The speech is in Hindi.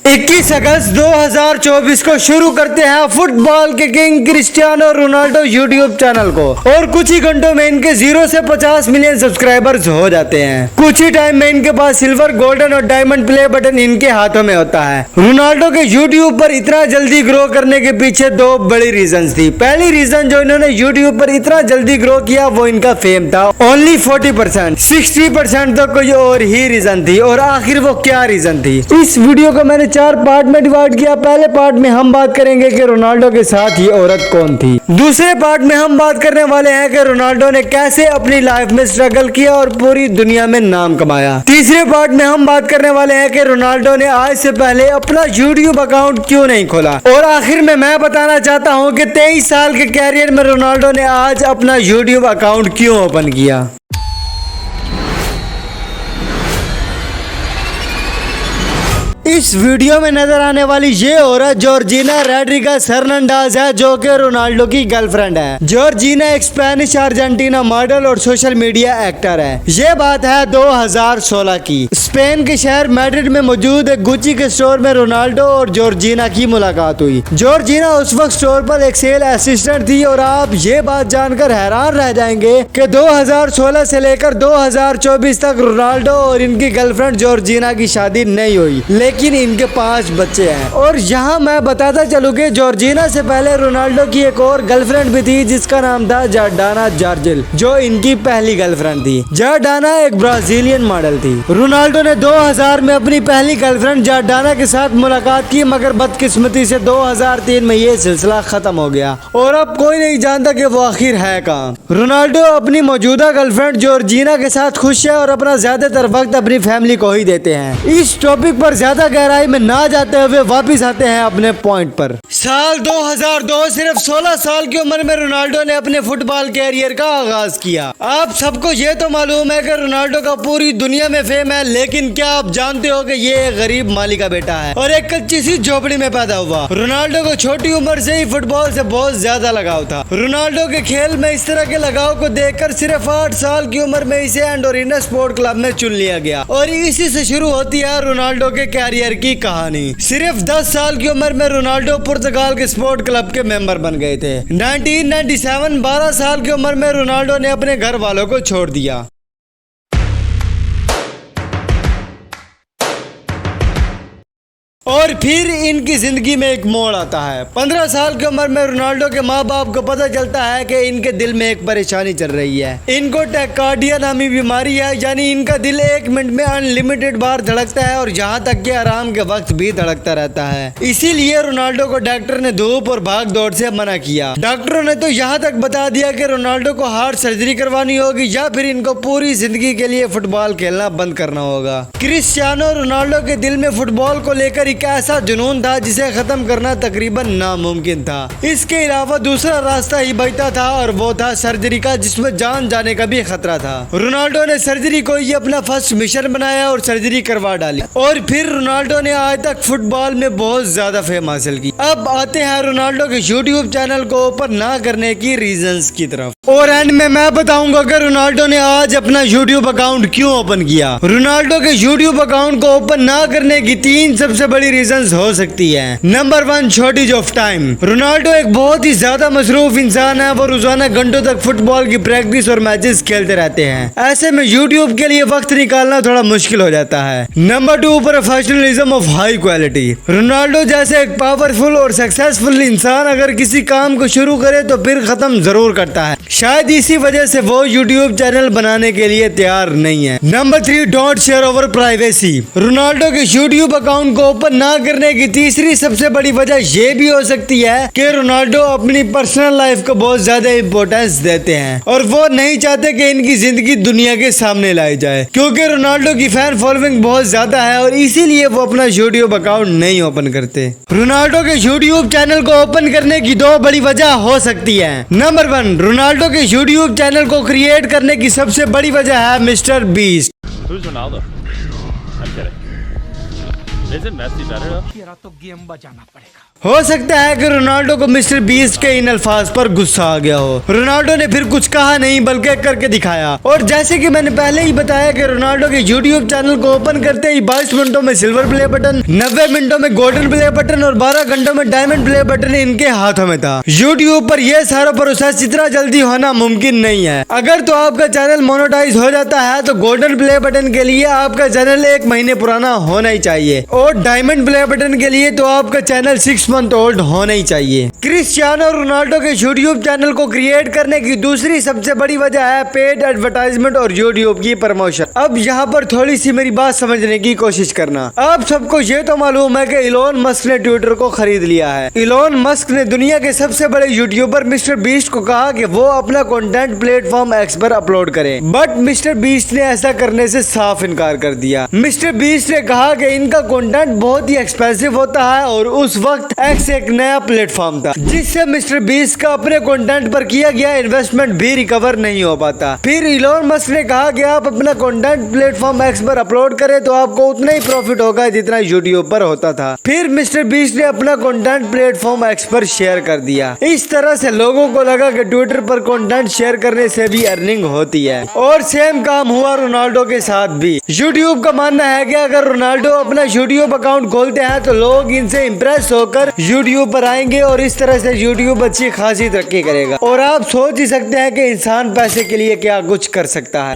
21 अगस्त 2024 को शुरू करते हैं फुटबॉल के king Cristiano Ronaldo YouTube channel को और कुछ ही घंटों में इनके 0 से 50 मिलियन सब्सक्राइबर्स हो जाते हैं। कुछ ही टाइम में इनके पास सिल्वर, गोल्डन और डायमंड प्ले बटन इनके हाथों में होता है। रोनाल्डो के यूट्यूब पर इतना जल्दी ग्रो करने के पीछे दो बड़ी रीजन थी। पहली रीजन जो इन्होंने यूट्यूब पर इतना जल्दी ग्रो किया वो इनका फेम था। ओनली 40%, 60% तो कोई और ही रीजन थी। और आखिर वो क्या रीजन थी? इस वीडियो को मैंने 4 पार्ट में डिवाइड किया। पहले पार्ट में हम बात करेंगे कि रोनाल्डो के साथ ये औरत कौन थी। दूसरे पार्ट में हम बात करने वाले हैं कि रोनाल्डो ने कैसे अपनी लाइफ में स्ट्रगल किया और पूरी दुनिया में नाम कमाया। तीसरे पार्ट में हम बात करने वाले हैं कि रोनाल्डो ने आज से पहले अपना यूट्यूब अकाउंट क्यों नहीं खोला। और आखिर में मैं बताना चाहता हूँ कि 23 साल के कैरियर में रोनाल्डो ने आज अपना यूट्यूब अकाउंट क्यों ओपन किया। इस वीडियो में नजर आने वाली ये औरत जॉर्जिना रोड्रिगेज हर्नांडेज है, जो कि रोनाल्डो की गर्लफ्रेंड है। जॉर्जिना एक स्पेनिश अर्जेंटीना मॉडल और सोशल मीडिया एक्टर है। ये बात है 2016 की। स्पेन के शहर मैड्रिड में मौजूद एक गुची के स्टोर में रोनाल्डो और जॉर्जिना की मुलाकात हुई। जॉर्जिना उस वक्त स्टोर पर एक सेल असिस्टेंट थी और आप ये बात जानकर हैरान रह जाएंगे कि 2016 से लेकर 2024 तक रोनाल्डो और इनकी गर्लफ्रेंड जॉर्जिना की शादी नहीं हुई, लेकिन इनके 5 बच्चे हैं। और यहाँ मैं बताता चलूं कि जॉर्जिना से पहले रोनाल्डो की एक और गर्लफ्रेंड भी थी जिसका नाम था जॉर्डाना जार्जिल, जो इनकी पहली गर्लफ्रेंड थी। जॉर्डाना एक ब्राजीलियन मॉडल थी। रोनाल्डो ने 2000 में अपनी पहली गर्लफ्रेंड जॉर्डाना के साथ मुलाकात की, मगर बदकिस्मती से 2003 में ये सिलसिला खत्म हो गया और अब कोई नहीं जानता कि वो आखिर है कहाँ। रोनाल्डो अपनी मौजूदा गर्लफ्रेंड जॉर्जिना के साथ खुश है और अपना ज्यादातर वक्त अपनी फैमिली को ही देते हैं। इस टॉपिक पर ज्यादा गहराई में ना जाते हुए वापिस आते हैं अपने पॉइंट पर। साल 2002, सिर्फ 16 साल की उम्र में रोनाल्डो ने अपने फुटबॉल कैरियर का आगाज किया। आप सबको ये तो मालूम है कि रोनाल्डो का पूरी दुनिया में फेम है, लेकिन क्या आप जानते हो कि ये एक गरीब माली का बेटा है और एक कच्ची सी झोपड़ी में पैदा हुआ। रोनाल्डो को छोटी उम्र से ही फुटबॉल से बहुत ज्यादा लगाव था। रोनाल्डो के खेल में इस तरह के लगाव को देखकर सिर्फ 8 साल की उम्र में इसे एंडोरिना स्पोर्ट क्लब में चुन लिया गया और इसी से शुरू होती है रोनाल्डो के कैरियर की कहानी। सिर्फ 10 साल की उम्र में रोनाल्डो पुर्तगाल के स्पोर्ट क्लब के मेंबर बन गए थे। 1997, 12 साल की उम्र में रोनाल्डो ने अपने घर वालों को छोड़ दिया। और फिर इनकी जिंदगी में एक मोड़ आता है। 15 साल की उम्र में रोनाल्डो के माँ बाप को पता चलता है कि इनके दिल में एक परेशानी चल रही है। इनको टैकार्डिया नामी बीमारी है, यानी इनका दिल 1 मिनट में अनलिमिटेड बार धड़कता है और यहाँ तक कि आराम के वक्त भी धड़कता रहता है। इसीलिए रोनाल्डो को डॉक्टर ने धूप और भाग दौड़ से मना किया। डॉक्टरों ने तो यहाँ तक बता दिया कि रोनाल्डो को हार्ट सर्जरी करवानी होगी या फिर इनको पूरी जिंदगी के लिए फुटबॉल खेलना बंद करना होगा। क्रिस्टियानो रोनाल्डो के दिल में फुटबॉल को लेकर एक ऐसा जुनून था जिसे खत्म करना तकरीबन नामुमकिन था। इसके अलावा दूसरा रास्ता ही बचता था और वो था सर्जरी का, जिसमें जान जाने का भी खतरा था। रोनाल्डो ने सर्जरी को ही अपना फर्स्ट मिशन बनाया और सर्जरी करवा डाली और फिर रोनाल्डो ने आज तक फुटबॉल में बहुत ज्यादा फेम हासिल की। अब आते हैं रोनाल्डो के यूट्यूब चैनल को ओपन ना करने की रीजंस की तरफ। और एंड में मैं बताऊंगा कि रोनाल्डो ने आज अपना यूट्यूब अकाउंट क्यों ओपन किया। रोनाल्डो के यूट्यूब अकाउंट को ओपन ना करने की 3 सबसे बड़ी रीजंस हो सकती है। Number 1, shortage of time. Ronaldo एक बहुत ही ज्यादा मसरूफ इंसान है। वो रोजाना घंटों तक फुटबॉल की प्रैक्टिस और मैचेस खेलते रहते हैं। ऐसे में यूट्यूब के लिए वक्त निकालना थोड़ा मुश्किल हो जाता है। Number 2, professionalism of high quality. Ronaldo जैसे एक पावरफुल और सक्सेसफुल इंसान अगर किसी काम को शुरू करे तो फिर खत्म जरूर करता है। शायद इसी वजह से वो यूट्यूब चैनल बनाने के लिए तैयार नहीं है। Number 3, don't share over privacy. Ronaldo के यूट्यूब अकाउंट को ओपन ना करने की तीसरी सबसे बड़ी वजह ये भी हो सकती है कि रोनाल्डो अपनी पर्सनल लाइफ को बहुत ज्यादा इंपॉर्टेंस देते हैं और वो नहीं चाहते कि इनकी जिंदगी दुनिया के सामने लाई जाए, क्योंकि रोनाल्डो की फैन फॉलोइंग बहुत ज्यादा है और इसीलिए वो अपना यूट्यूब अकाउंट नहीं ओपन करते। रोनाल्डो के यूट्यूब चैनल को ओपन करने की 2 बड़ी वजह हो सकती है। नंबर 1, रोनाल्डो के यूट्यूब चैनल को क्रिएट करने की सबसे बड़ी वजह है mister beast. Who's Ronaldo? I'm kidding. Isn't Messi better? तेरा तो गेम बजाना पड़ेगा। हो सकता है कि रोनाल्डो को मिस्टर बीस्ट के इन अल्फाज पर गुस्सा आ गया हो। रोनाल्डो ने फिर कुछ कहा नहीं बल्कि करके दिखाया। और जैसे कि मैंने पहले ही बताया कि रोनाल्डो के यूट्यूब चैनल को ओपन करते ही 22 मिनटों में सिल्वर प्ले बटन, 90 मिनटों में गोल्डन प्ले बटन और 12 घंटों में डायमंड प्ले बटन इनके हाथों में था। यूट्यूब पर यह सारा प्रोसेस इतना जल्दी होना मुमकिन नहीं है। अगर तो आपका चैनल मोनेटाइज हो जाता है तो गोल्डन प्ले बटन के लिए आपका चैनल 1 महीने पुराना होना ही चाहिए और डायमंड प्ले बटन के लिए तो आपका चैनल 6 मंथ ओल्ड होना ही चाहिए। क्रिस्टियानो रोनाल्डो के यूट्यूब चैनल को क्रिएट करने की दूसरी सबसे बड़ी वजह है पेड एडवर्टाइजमेंट और यूट्यूब की प्रमोशन। अब यहाँ पर थोड़ी सी मेरी बात समझने की कोशिश करना। आप सबको ये तो मालूम है कि इलोन मस्क ने ट्विटर को खरीद लिया है। इलोन मस्क ने दुनिया के सबसे बड़े यूट्यूबर मिस्टर बीस्ट को कहा कि वो अपना कंटेंट प्लेटफॉर्म एक्स पर अपलोड करे, बट मिस्टर बीस्ट ने ऐसा करने से साफ इनकार कर दिया। मिस्टर बीस्ट ने कहा कि इनका कंटेंट बहुत ही एक्सपेंसिव होता है और उस वक्त एक्स एक नया प्लेटफॉर्म था जिससे मिस्टर बीस्ट का अपने कंटेंट पर किया गया इन्वेस्टमेंट भी रिकवर नहीं हो पाता। फिर इलोन मस्क ने कहा कि आप अपना कंटेंट प्लेटफॉर्म एक्स पर अपलोड करें तो आपको उतना ही प्रॉफिट होगा जितना यूट्यूब पर होता था। फिर मिस्टर बीस्ट ने अपना कंटेंट प्लेटफॉर्म एक्स पर शेयर कर दिया। इस तरह से लोगों को लगा कि ट्विटर पर कंटेंट शेयर करने से भी अर्निंग होती है और सेम काम हुआ रोनाल्डो के साथ भी। यूट्यूब का मानना है कि अगर रोनाल्डो अपना यूट्यूब अकाउंट खोलते हैं तो लोग इनसे इम्प्रेस होकर यूट्यूब पर आएंगे और इस तरह से यूट्यूब अच्छी खासी तरक्की करेगा। और आप सोच ही सकते हैं कि इंसान पैसे के लिए क्या कुछ कर सकता है।